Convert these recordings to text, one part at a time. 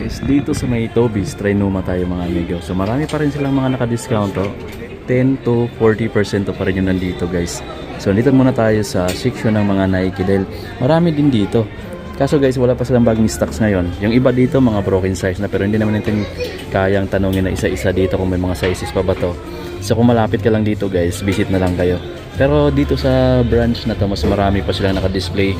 guys, dito sa may Toby's, Trinoma tayo mga amigo. So marami pa rin silang mga naka-discount to. 10 to 40% pa rin yun nandito guys. So dito muna tayo sa section ng mga Nike dahil marami din dito. Kaso guys, wala pa silang bagong stocks ngayon. Yung iba dito mga broken size na, pero hindi naman natin kayang tanungin na isa-isa dito kung may mga sizes pa ba to. So kung malapit ka lang dito guys, visit na lang kayo. Pero dito sa branch na to, mas marami pa silang naka-display.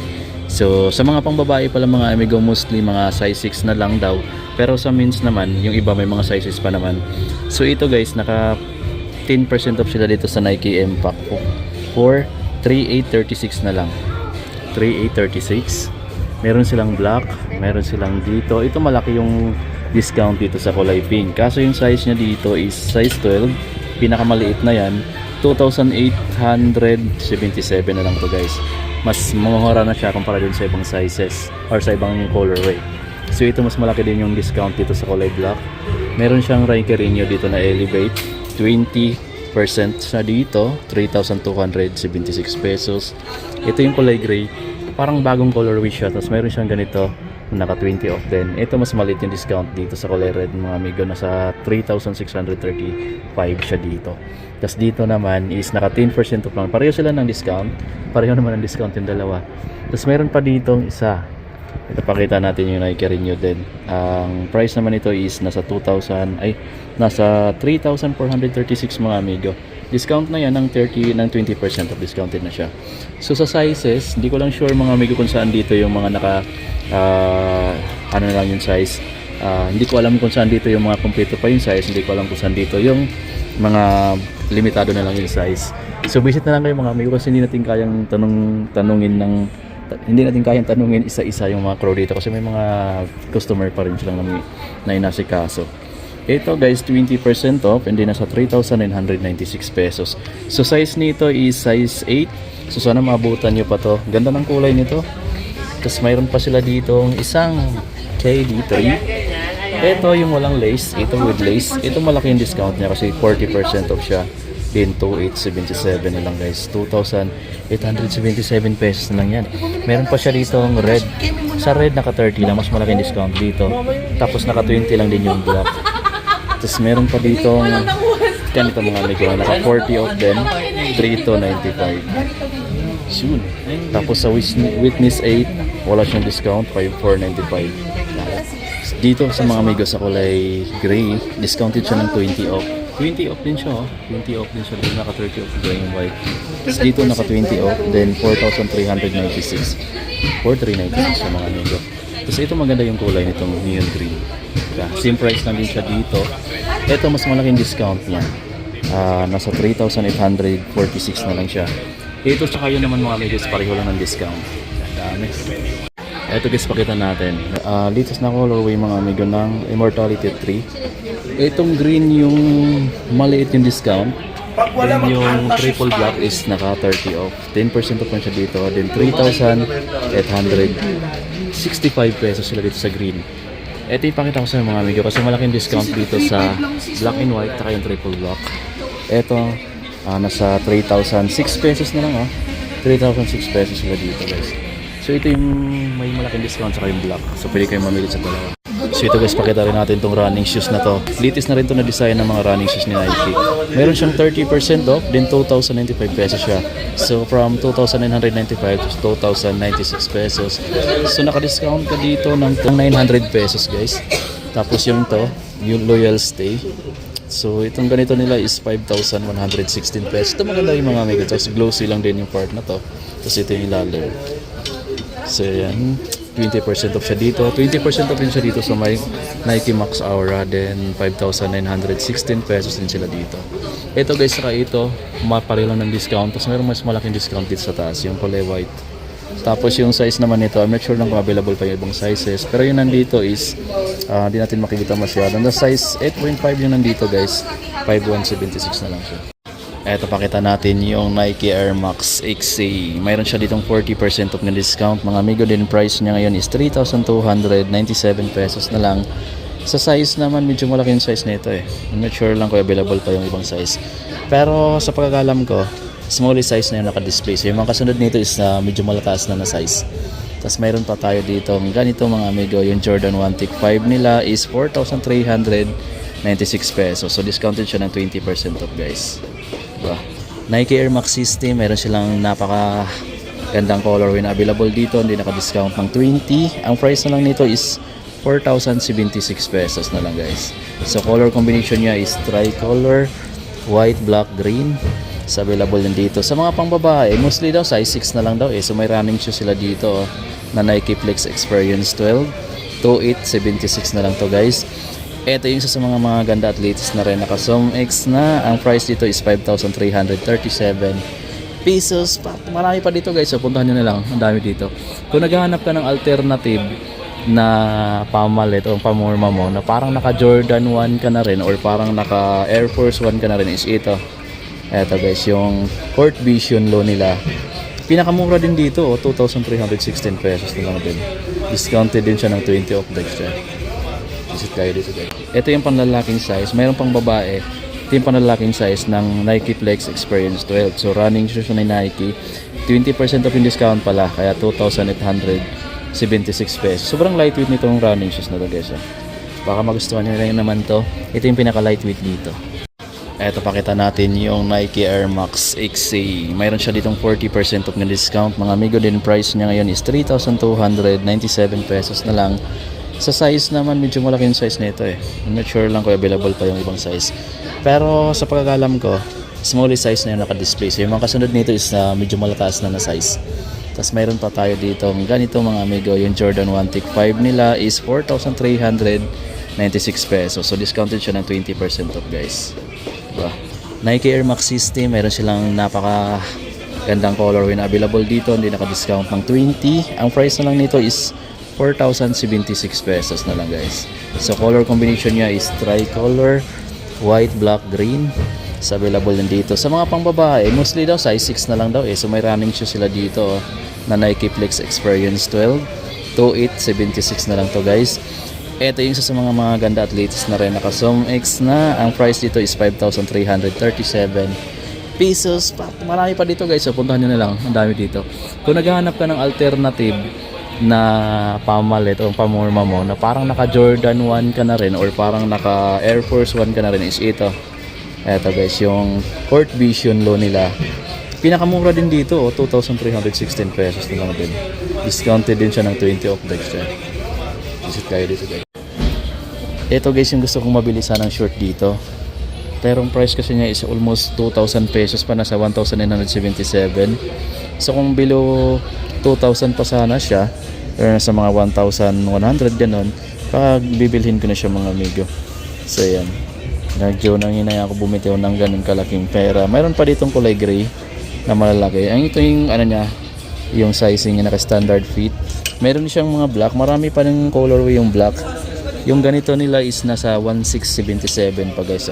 So sa mga pangbabae pala mga amigo, mostly mga size 6 na lang daw. Pero sa men's naman, yung iba may mga sizes pa naman. So ito guys, naka 10% off sila dito sa Nike Impact for 3,836 na lang. 3,836. Meron silang black, meron silang dito. Ito malaki yung discount dito sa kulay pink. Kaso yung size niya dito is size 12. Pinakamaliit na yan, 2,877 na lang to guys. Mas mamahura na siya kumpara dun sa ibang sizes or sa ibang colorway. So ito mas malaki din yung discount dito sa kulay black. Meron siyang Nike Renew dito na Elevate, 20% sa dito, 3,276 pesos. Ito yung kulay gray, parang bagong colorway siya. Tapos meron siyang ganito, naka 20 off din. Ito mas maliit yung discount dito sa kulay red mga amigo, nasa 3,635 siya dito. Tapos dito naman is naka 10% off lang. Pareho sila ng discount. Pareho naman ang discount yung dalawa. Tapos meron pa dito isa. Ito pakita natin yung Nike Renew din. Ang price naman ito is nasa 3,436 mga amigo. Discount na yan ng 20% of discounted na siya. So sa sizes, hindi ko lang sure mga amigo kung saan dito yung mga naka ano na lang yung size. Hindi ko alam kung saan dito yung mga kompleto pa yung size. Hindi ko alam kung saan dito yung mga limitado na lang yung size. So visit na lang kayo mga amigo kasi hindi natin kayang tanungin isa-isa yung mga crew dito kasi may mga customer pa rin silang na inasikaso. Ito guys, 20% off and then nasa 3,996 pesos. So size nito is size 8. So sana maabutan nyo pa to. Ganda ng kulay nito. Tapos mayroon pa sila dito isang KD3. Ito yung walang lace. Ito with lace. Ito malaki yung discount niya kasi 40% off siya. Din 2,877 na lang guys. 2,877 pesos na lang yan. Meron pa siya dito ng red. Sa red naka 30 lang. Mas malaki yung discount dito. Tapos naka 20 lang din yung black. Tapos meron pa dito ganito mga amigo. Naka 40 off din. 3,295. Soon. Tapos sa Witness 8 wala siyang discount. 5,495. Dito sa mga amigo sa kulay gray, discounted siya ng 20 off. 20 off din siya, oh. 20 off din siya. Dito naka 30 off gray and white. Tapos dito naka 20 off, then 4,396. 4,396 sa mga amigo. Tapos ito maganda yung kulay nitong neon green. Same price lang din siya dito. Ito mas malaking discount niya. Nasa 3,846 na lang siya. Ito tsaka yun naman mga amigos, pareho lang ng discount. Dami. Ito guys, pakita natin. Latest na colorway mga amigo ng Immortality 3. Itong green yung maliit yung discount. Then yung triple black is naka 30 off. 10% off lang siya dito. Then 3,865 pesos sila dito sa green. Ito ipakita ko sa mga amigo kasi malaking discount dito sa black and white at yung triple black. Ito nasa 3,006 pesos na lang. 3,006 pesos sila dito guys. So ito yung may malaking discount sa yung black. So pwede kayong mamili sa dalawa. So ito guys, pakita rin natin itong running shoes na to. Latest na rin ito na design ng mga running shoes ni Nike. Meron siyang 30% off, then 2,095 pesos siya. So from 2,995 to 2,096 pesos. So naka-discount ka dito ng 900 pesos guys. Tapos yung to, yung Loyal Stay. So itong ganito nila is 5,116 pesos. Ito maganda yung mga amigo. Tapos glossy lang din yung part na to. Tapos ito yung ilalim. So yan, 20% off siya dito. 20% off din siya dito sa may Nike Max Aura. Then 5,916 pesos din sila dito. Ito guys, saka ito mapareho lang ng discount. Tapos mayroong mas malaking discount dito sa taas, yung kulay white. Tapos yung size naman nito, I'm not sure lang kung available pa yung ibang sizes. Pero yung nandito is di natin makikita masyado. The size 8.5 yung nandito guys. 5,176 na lang siya. Eto, pakita natin yung Nike Air Max XC. Mayroon siya ditong 40% off na discount. Mga amigo, din price niya ngayon is 3,297 pesos na lang. Sa size naman, medyo malaki yung size nito eh. I'm not sure lang kung available pa yung ibang size. Pero sa pagkakalam ko, small size na yung naka-display. So yung mga kasunod nito is medyo malataas na size. Tapos mayroon pa tayo dito ganito mga amigo, yung Jordan 1 Tick 5 nila is 4,396 pesos. So discounted siya ng 20% off guys. Diba? Nike Air Max System, meron silang napaka gandang colorway na available dito, hindi naka-discount ng 20. Ang price na lang nito is 4,076 pesos na lang guys. So color combination niya is tricolor, white, black, green. So available din dito. Sa mga pangbabae, mostly daw size 6 na lang daw eh. So may running shoes sila dito na Nike Flex Experience 12. 2,876 na lang to guys. Ito yung isa sa mga ganda at latest na rin. Naka-Zoom X na. Ang price dito is 5,337 pesos. Marami pa dito guys. So puntahan nyo na lang. Ang dami dito. Kung naghahanap ka ng alternative na pamalit o pamorma mo na parang naka Jordan 1 ka na rin or parang naka Air Force 1 ka na rin is ito. Ito guys, yung Court Vision Low nila. Pinakamura din dito, 2,316 pesos na lang din. Discounted din siya ng 20 off guys. Visit kayo dito guys. Ito yung panlalaking size. Mayroon pang babae. Ito yung panlalaking size ng Nike Flex Experience 12. So running shoes na Nike. 20% off yung discount pala. Kaya 2,876 pesos. Sobrang lightweight nitong running shoes na to guys. Baka magustuhan nyo rin naman to. Ito yung pinaka lightweight dito. Eto, pakita natin yung Nike Air Max XC. Mayroon siya ditong 40% off na discount. Mga amigo din, price niya ngayon is 3,297 pesos na lang. Sa size naman, medyo malaki yung size nito eh. I'm not sure lang kung available pa yung ibang size. Pero sa pagkakalam ko, small size na yung naka-display. So yung mga kasunod nito is medyo malataas na size. Tapos mayroon pa tayo dito ganito mga amigo, yung Jordan 1 Tick 5 nila is 4,396 pesos. So discounted siya ng 20% off guys. Diba? Nike Air Max System, meron silang napaka gandang colorway na available dito, hindi naka-discount ng 20. Ang price na lang nito is 4,076 pesos na lang guys. So color combination niya is tricolor, white, black, green. So available din dito. Sa mga pangbabae, mostly daw size 6 na lang daw eh. So may running shoes sila dito na Nike Flex Experience 12. 2,876 na lang to guys. Ito yung isa sa mga ganda at latest na rin. Naka-Zoom X na. Ang price dito is 5,337 pesos. Marami pa dito guys. So puntahan nyo na lang. Ang dami dito. Kung naghahanap ka ng alternative na pamalit o pamorma mo na parang naka Jordan 1 ka na rin or parang naka Air Force 1 ka na rin is ito. Ito guys, yung Court Vision Low nila. Pinakamura din dito, 2,316 pesos na lang din. Discounted din siya ng 20 off guys. Visit kayo dito guys. Ito guys yung gusto kong mabili sanang short dito. Pero ang price kasi niya is almost 2,000 pesos pa, nasa 1,977. So kung below 2,000 pa sana siya, or nasa mga 1,100 ganon, pag bibilhin ko na siya mga amigo. So yan, medyo nanginaya ako bumitaw ng ganun kalaking pera. Mayroon pa ditong kulay gray na malalaki. Ang ito yung ano niya, yung sizing niya naka standard fit. Meron siyang mga black, marami pa ng colorway yung black. Yung ganito nila is nasa 1,677 pa guys.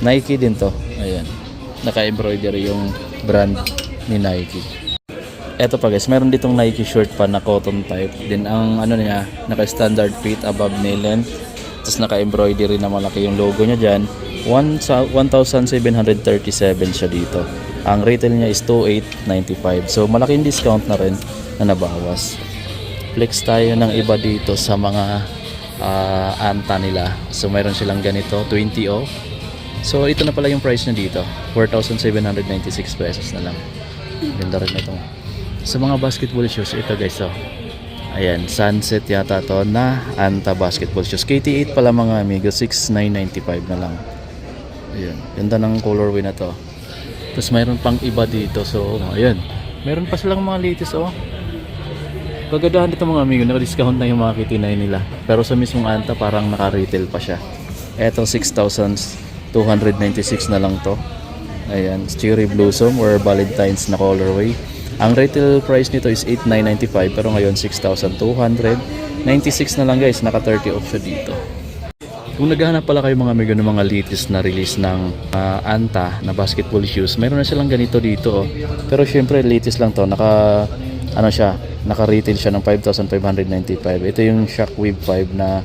Nike din to. Ayan, naka-embroidery yung brand ni Nike. Eto pa guys, meron ditong Nike short pa na cotton type. Then ang ano niya, naka-standard fit above knee length. Tapos naka-embroidery na malaki yung logo niya dyan. 1,737 siya dito. Ang retail niya is 2,895. So malaking discount na rin na nabawas. Flex tayo ng iba dito sa mga anta nila. So mayroon silang ganito, 20 off. So ito na pala yung price niya dito, 4,796 pesos na lang. Ganda rin ito. Sa mga basketball shoes, ito guys, ayan, Sunset yata to na anta basketball shoes. KT8 pala mga amigo, 6,995 na lang. Ayan, ganda ng colorway na to. Tapos mayroon pang iba dito. So ayan, meron pa silang mga latest Kagadahan dito mga amigo, naka-discount na yung mga KT9 nila. Pero sa mismong anta parang naka-retail pa siya. Eto 6,296 na lang to. Ayan, Cherry Blossom or Valentine's na colorway. Ang retail price nito is 8,995 pero ngayon 6,296 na lang guys. Naka 30 off siya dito. Kung naghahanap pala kayo mga amigo ng mga latest na release ng anta na basketball shoes, mayroon na silang ganito dito. Pero syempre latest lang to. Naka-retail siya ng 5,595. Ito yung Shockwave 5 na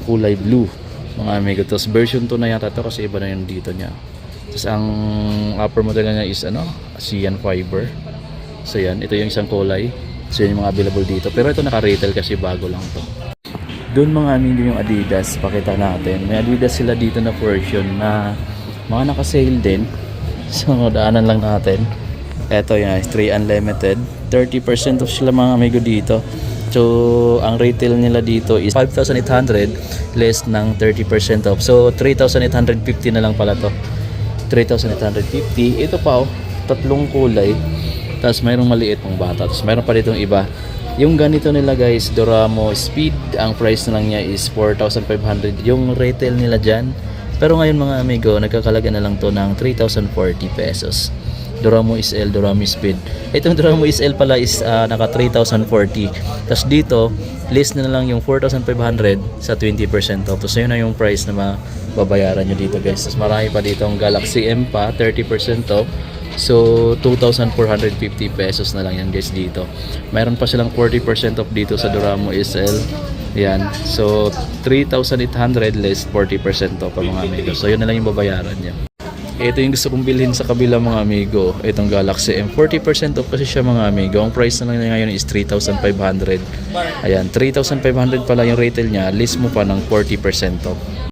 kulay blue mga amigo. Tapos version 2 na yata to kasi iba na yung dito niya. Tapos ang upper model niya is ASEAN fiber. So yan, ito yung isang kulay. So yun yung mga available dito. Pero ito naka-retail kasi bago lang to. Doon mga amigo yung Adidas, pakita natin. May Adidas sila dito na version na mga naka-sale din. So daanan lang natin. Ito yan, 3 Unlimited. 30% off sila mga amigo dito. So ang retail nila dito is 5,800 less ng 30% off. So 3,850 na lang pala to. 3,850. Ito pa oh, tatlong kulay. Tapos mayroong maliit pang bata. Tapos mayroon pa ditong iba. Yung ganito nila guys, Doramo Speed, ang price na lang niya is 4,500 yung retail nila dyan. Pero ngayon mga amigo, nagkakalaga na lang to ng 3,040 pesos. Doramo SL, Doramo Speed. Itong Doramo SL pala is naka 3,040. Tapos dito, list na lang yung 4,500 sa 20% off. So yun na yung price na mababayaran nyo dito guys. Tapos marami pa dito ang Galaxy M pa, 30% off. So 2,450 pesos na lang yan guys dito. Mayroon pa silang 40% off dito sa Doramo SL. Yan. So 3,800 less 40% off pa mga amigo. So yun na lang yung babayaran niya. Ito yung gusto kong bilhin sa kabila mga amigo. Itong Galaxy M. 40% off kasi siya mga amigo. Ang price na lang niya ngayon is 3,500. Ayan, 3,500 pala yung retail niya. List mo pa ng 40% off.